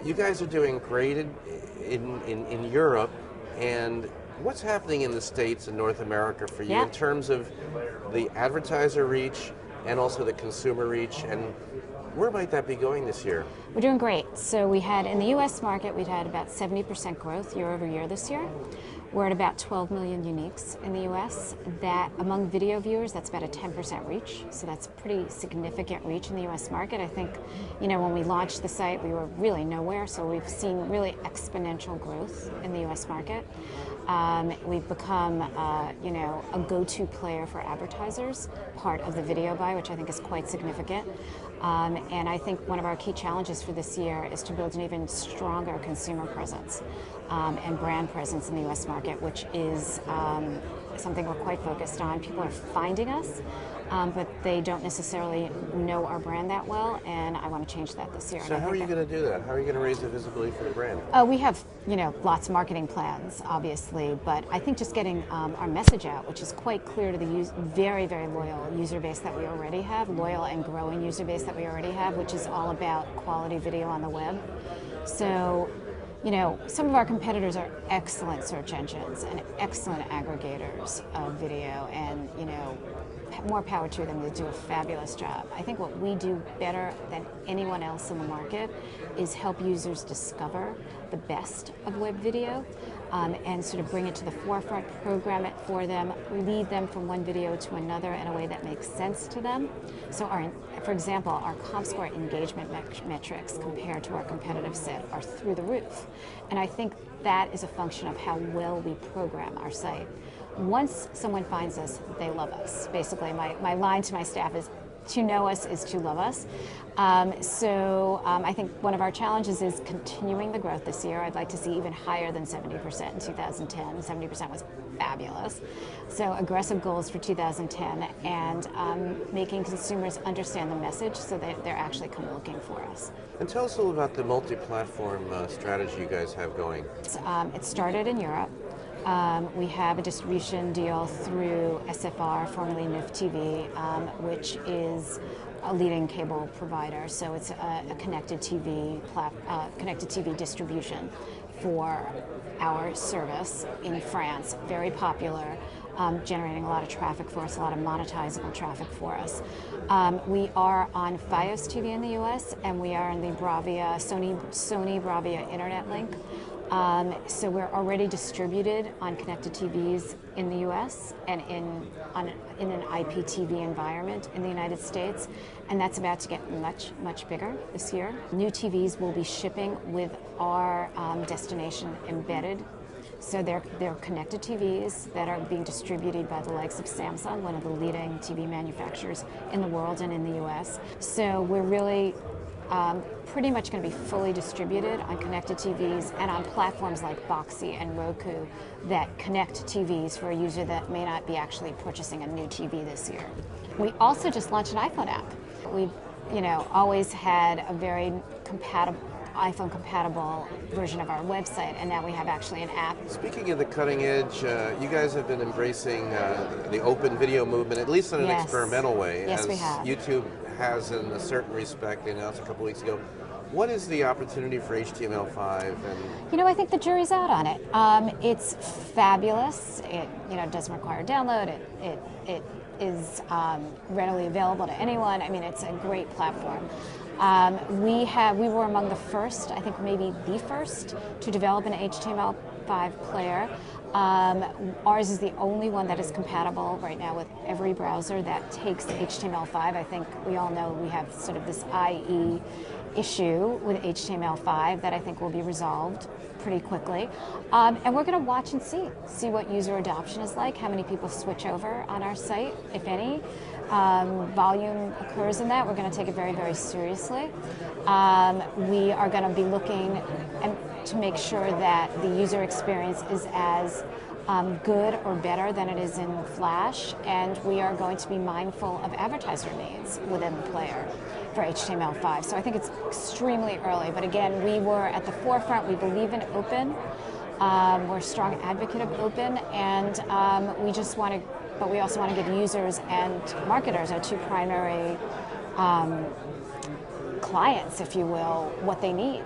You guys are doing great in Europe, and what's happening in the States and North America for you in terms of the advertiser reach and also the consumer reach, and where might that be going this year? We're doing great. So we had, in the U.S. market, we've had about 70% growth year over year this year. We're at about 12 million uniques in the U.S. That, among video viewers, that's about a 10% reach. So that's pretty significant reach in the U.S. market. I think, when we launched the site, we were really nowhere. So we've seen really exponential growth in the U.S. market. We've become, a go-to player for advertisers, part of the video buy, which I think is quite significant. And I think one of our key challenges for this year is to build an even stronger consumer presence and brand presence in the U.S. market, which is something we're quite focused on. People are finding us, but they don't necessarily know our brand that well, and I want to change that this year. So how are you going to do that? How are you going to raise the visibility for the brand? We have, lots of marketing plans, obviously, but I think just getting our message out, which is quite clear to the very, very loyal user base that we already have, loyal and growing user base that we already have, which is all about quality video on the web. So, some of our competitors are excellent search engines and excellent aggregators of video, and, more power to them. They do a fabulous job. I think what we do better than anyone else in the market is help users discover the best of web video and sort of bring it to the forefront, program it for them, lead them from one video to another in a way that makes sense to them. So for example, our Comscore engagement metrics compared to our competitive set are through the roof. And I think that is a function of how well we program our site. Once someone finds us, they love us. Basically, my line to my staff is, to know us is to love us. I think one of our challenges is continuing the growth this year. I'd like to see even higher than 70% in 2010. 70% was fabulous. So aggressive goals for 2010, and making consumers understand the message so that they're actually come looking for us. And tell us a little about the multi-platform strategy you guys have going. It started in Europe. We have a distribution deal through SFR, formerly NIF TV, which is a leading cable provider. So it's a connected TV distribution for our service in France. Very popular, generating a lot of traffic for us, a lot of monetizable traffic for us. We are on Fios TV in the U.S., and we are in the Sony Bravia Internet Link. So we're already distributed on connected TVs in the U.S. and in an IPTV environment in the United States, and that's about to get much, much bigger this year. New TVs will be shipping with our destination embedded. So they're connected TVs that are being distributed by the likes of Samsung, one of the leading TV manufacturers in the world and in the U.S. So we're really pretty much going to be fully distributed on connected TVs and on platforms like Boxee and Roku that connect TVs for a user that may not be actually purchasing a new TV this year. We also just launched an iPhone app. We've, always had a very iPhone compatible version of our website, and now we have actually an app. Speaking of the cutting edge, you guys have been embracing the open video movement, at least in an experimental way. Yes, as we have. YouTube has in a certain respect. They announced a couple weeks ago. What is the opportunity for HTML5? And I think the jury's out on it. It's fabulous. It doesn't require download. It is readily available to anyone. I mean, it's a great platform. We were among the first, I think maybe the first, to develop an HTML5 player. Ours is the only one that is compatible right now with every browser that takes HTML5. I think we all know we have sort of this IE issue with HTML5 that I think will be resolved pretty quickly. And we're going to watch and see what user adoption is like, how many people switch over on our site, if any. Volume occurs in that. We're going to take it very, very seriously. We are going to be looking to make sure that the user experience is as good or better than it is in Flash, and we are going to be mindful of advertiser needs within the player for HTML5. So I think it's extremely early, but again, we were at the forefront. We believe in open. We're a strong advocate of open, and we also want to give users and marketers, our two primary clients, if you will, what they need.